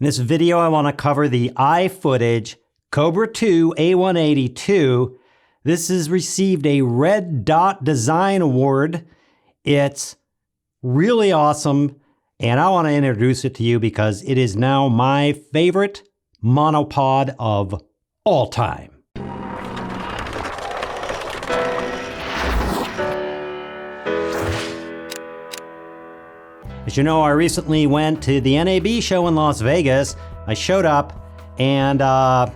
In this video, I want to cover the iFootage Cobra II A180 II. This has received a Red Dot Design Award. It's really awesome, and I want to introduce it to you because it is now my favorite monopod of all time. As you know, I recently went to the NAB show in Las Vegas. I showed up and I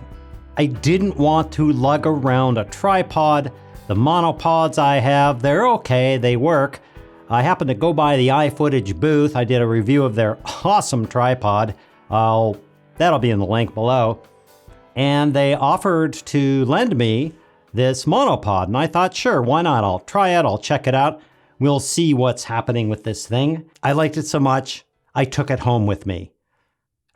didn't want to lug around a tripod. The monopods I have, they're okay, they work. I happened to go by the iFootage booth. I did a review of their awesome tripod. That'll be in the link below. And they offered to lend me this monopod. And I thought, sure, why not? I'll try it, I'll check it out. We'll see what's happening with this thing. I liked it so much, I took it home with me.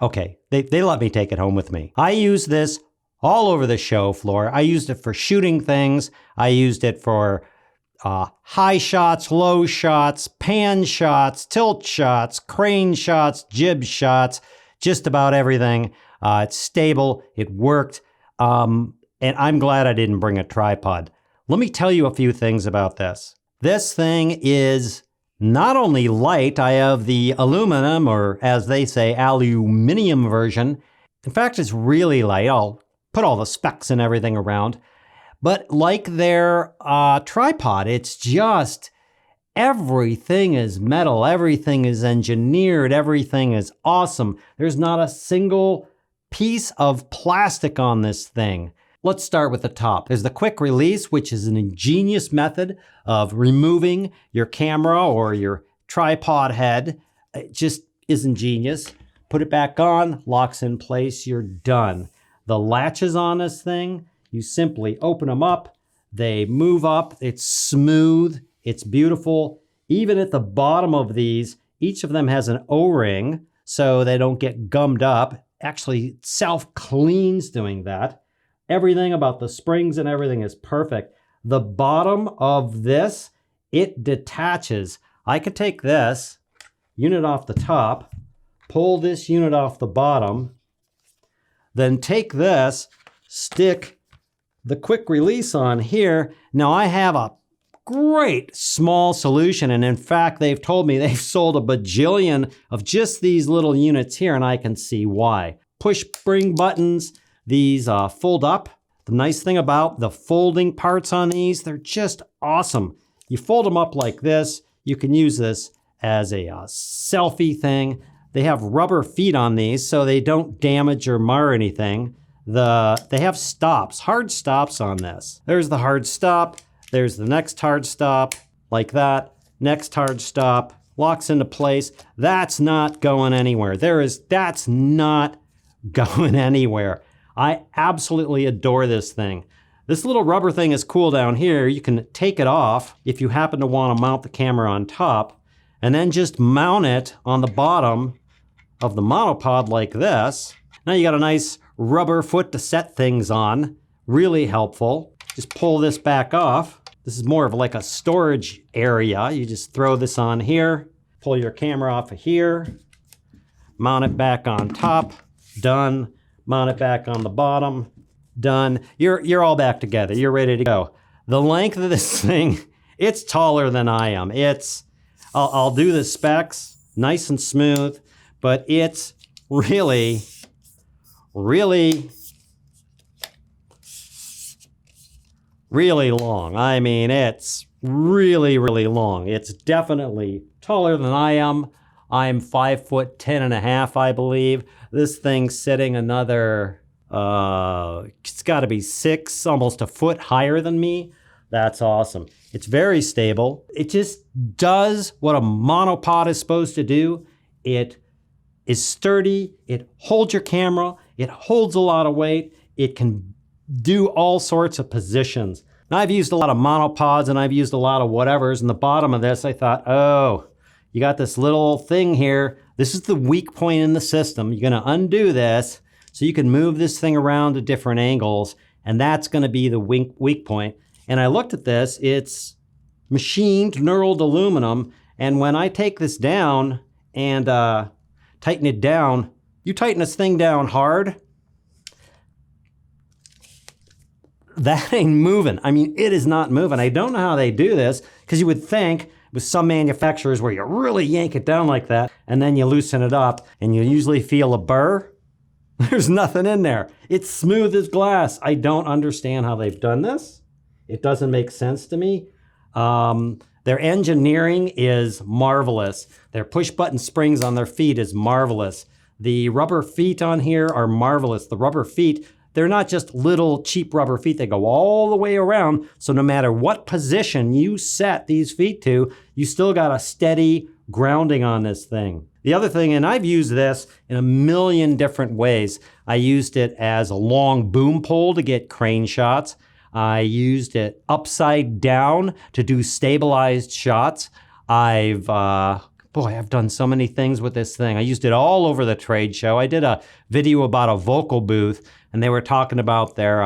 Okay, they let me take it home with me. I used this all over the show floor. I used it for shooting things. I used it for high shots, low shots, pan shots, tilt shots, crane shots, jib shots, just about everything. It's stable, it worked, and I'm glad I didn't bring a tripod. Let me tell you a few things about this. This thing is not only light, I have the aluminum, or as they say, aluminium version. In fact, it's really light. I'll put all the specs and everything around. But like their tripod, it's just everything is metal, everything is engineered, everything is awesome. There's not a single piece of plastic on this thing. Let's start with the top. There's the quick release, which is an ingenious method of removing your camera or your tripod head. It just is ingenious. Put it back on, locks in place, you're done. The latches on this thing, you simply open them up, they move up, it's smooth, it's beautiful. Even at the bottom of these, each of them has an O-ring so they don't get gummed up. Actually, self-cleans doing that. Everything about the springs and everything is perfect. The bottom of this, it detaches. I could take this unit off the top, pull this unit off the bottom, then take this, stick the quick release on here. Now I have a great small solution, and in fact, they've told me they've sold a bajillion of just these little units here, and I can see why. Push spring buttons. These fold up. The nice thing about the folding parts on these, they're just awesome. You fold them up like this. You can use this as a selfie thing. They have rubber feet on these so they don't damage or mar anything. They have stops, hard stops on this. There's the hard stop. There's the next hard stop, like that. Next hard stop, locks into place. That's not going anywhere. That's not going anywhere. I absolutely adore this thing. This little rubber thing is cool down here. You can take it off if you happen to want to mount the camera on top, and then just mount it on the bottom of the monopod like this. Now you got a nice rubber foot to set things on. Really helpful. Just pull this back off. This is more of like a storage area. You just throw this on here, pull your camera off of here, mount it back on top, done. Mount it back on the bottom, done. You're all back together. You're ready to go. The length of this thing, it's taller than I am. I'll do the specs, nice and smooth, but it's really, really, really long. I mean, it's really, really long. It's definitely taller than I am. I'm 5'10½", I believe. This thing's sitting another, it's gotta be 6, almost a foot higher than me. That's awesome. It's very stable. It just does what a monopod is supposed to do. It is sturdy, it holds your camera, it holds a lot of weight, it can do all sorts of positions. Now I've used a lot of monopods and I've used a lot of whatevers, and the bottom of this I thought, oh, you got this little thing here. This is the weak point in the system. You're gonna undo this so you can move this thing around to different angles, and that's gonna be the weak point. And I looked at this, it's machined knurled aluminum, and when I take this down and tighten it down, You tighten this thing down hard, that ain't moving. I mean, it is not moving. I don't know how they do this, because you would think with some manufacturers where you really yank it down like that and then you loosen it up and you usually feel a burr. There's nothing in there. It's smooth as glass. I don't understand how they've done this. It doesn't make sense to me. Their engineering is marvelous. Their push button springs on their feet is marvelous. The rubber feet on here are marvelous. The rubber feet, they're not just little cheap rubber feet. They go all the way around. So no matter what position you set these feet to, you still got a steady grounding on this thing. The other thing, and I've used this in a million different ways. I used it as a long boom pole to get crane shots. I used it upside down to do stabilized shots. I've done so many things with this thing. I used it all over the trade show. I did a video about a vocal booth, and they were talking about their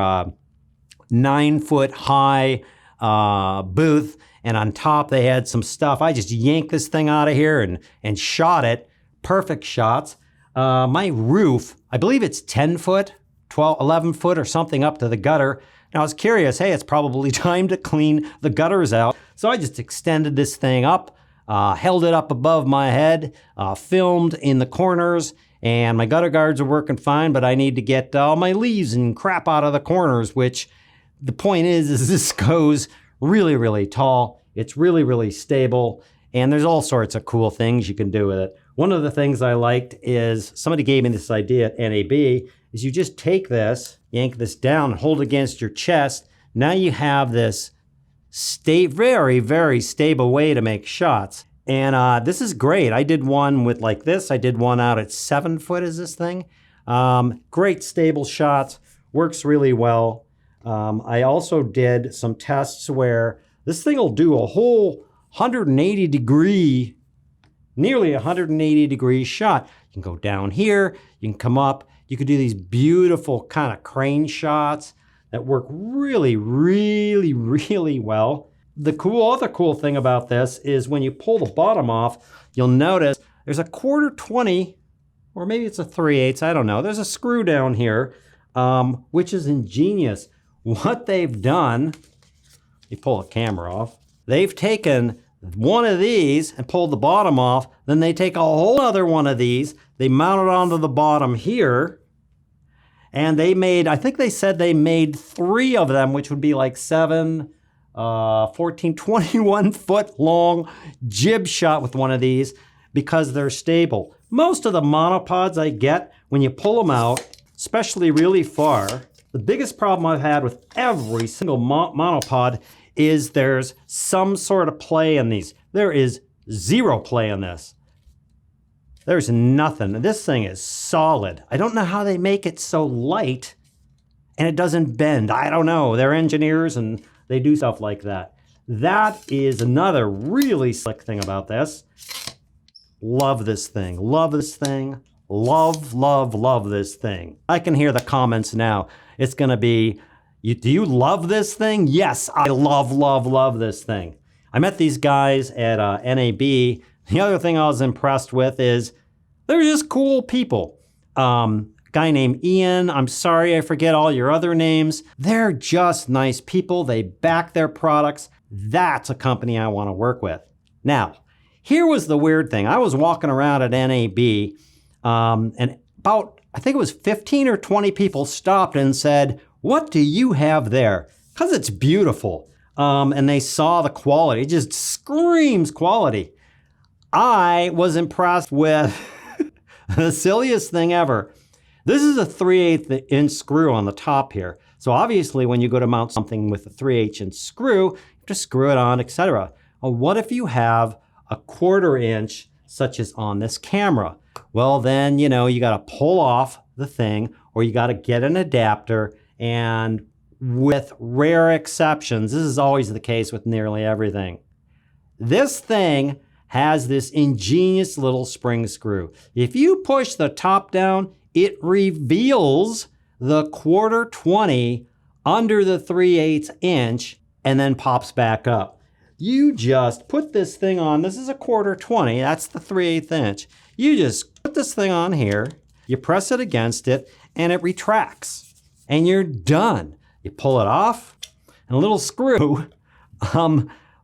9-foot high booth, and on top they had some stuff. I just yanked this thing out of here and shot it. Perfect shots. My roof, I believe it's 10 foot, 11 foot or something up to the gutter. And I was curious, hey, it's probably time to clean the gutters out. So I just extended this thing up, held it up above my head, filmed in the corners, and my gutter guards are working fine, but I need to get all my leaves and crap out of the corners, which the point is this goes really, really tall. It's really, really stable, and there's all sorts of cool things you can do with it. One of the things I liked is, somebody gave me this idea at NAB, is you just take this, yank this down, and hold it against your chest. Now you have this very, very stable way to make shots. And this is great. I did one with like this. I did one out at 7 foot is this thing. Great stable shots, works really well. I also did some tests where this thing will do a whole 180 degree, nearly 180 degree shot. You can go down here, you can come up, you could do these beautiful kind of crane shots that work really, really, really well. The other cool thing about this is when you pull the bottom off, you'll notice there's a 1/4-20, or maybe it's a 3/8, I don't know. There's a screw down here, which is ingenious. What they've done, you pull the camera off, they've taken one of these and pulled the bottom off, then they take a whole other one of these, they mount it onto the bottom here, and they made, I think they said they made 3 of them, which would be like 7, 14, 21 foot long jib shot with one of these because they're stable. Most of the monopods I get, when you pull them out, especially really far, the biggest problem I've had with every single monopod is there's some sort of play in these. There is zero play in this. There's nothing. This thing is solid. I don't know how they make it so light and it doesn't bend. I don't know. They're engineers and they do stuff like that. That is another really slick thing about this. Love this thing. Love this thing. Love, love, love this thing. I can hear the comments now. It's going to be, do you love this thing? Yes, I love, love, love this thing. I met these guys at NAB. The other thing I was impressed with is they're just cool people. Guy named Ian, I'm sorry I forget all your other names. They're just nice people. They back their products. That's a company I want to work with. Now, here was the weird thing. I was walking around at NAB and about, I think it was 15 or 20 people stopped and said, "What do you have there?" Because it's beautiful. And they saw the quality. It just screams quality. I was impressed with the silliest thing ever. This is a 3/8 inch screw on the top here. So obviously when you go to mount something with a 3/8 inch screw, you have to screw it on, etc. Well, what if you have a 1/4 inch, such as on this camera? Well, then, you got to pull off the thing, or you got to get an adapter, and with rare exceptions, this is always the case with nearly everything, this thing has this ingenious little spring screw. If you push the top down, it reveals the 1/4-20 under the 3/8 inch and then pops back up. You just put this thing on. This is a 1/4-20. That's the 3/8 inch. You just put this thing on here. You press it against it and it retracts and you're done. You pull it off and a little screw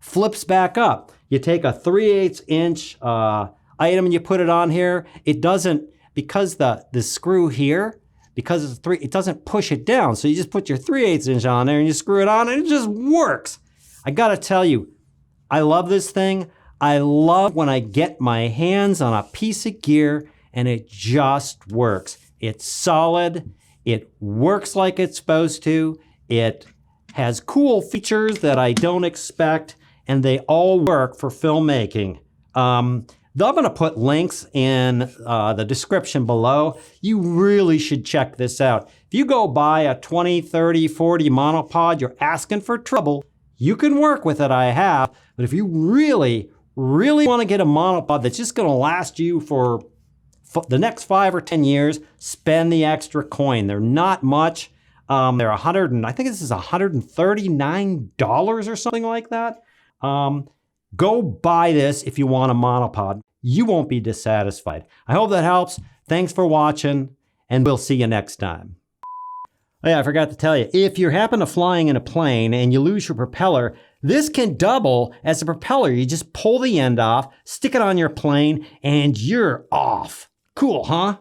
flips back up. You take a 3/8 inch item and you put it on here. It doesn't, because the screw here, because it's it doesn't push it down. So you just put your 3/8 inch on there and you screw it on and it just works. I gotta tell you, I love this thing. I love when I get my hands on a piece of gear and it just works. It's solid. It works like it's supposed to. It has cool features that I don't expect, and they all work for filmmaking. I'm gonna put links in the description below. You really should check this out. If you go buy a 20, 30, 40 monopod, you're asking for trouble. You can work with it, I have, but if you really wanna get a monopod that's just gonna last you for the next 5 or 10 years, spend the extra coin. They're not much. They're I think this is $139 or something like that. Go buy this if you want a monopod. You won't be dissatisfied. I hope that helps. Thanks for watching, and we'll see you next time. Oh yeah, I forgot to tell you, if you happen to flying in a plane and you lose your propeller, this can double as a propeller. You just pull the end off, stick it on your plane, and you're off. Cool, huh?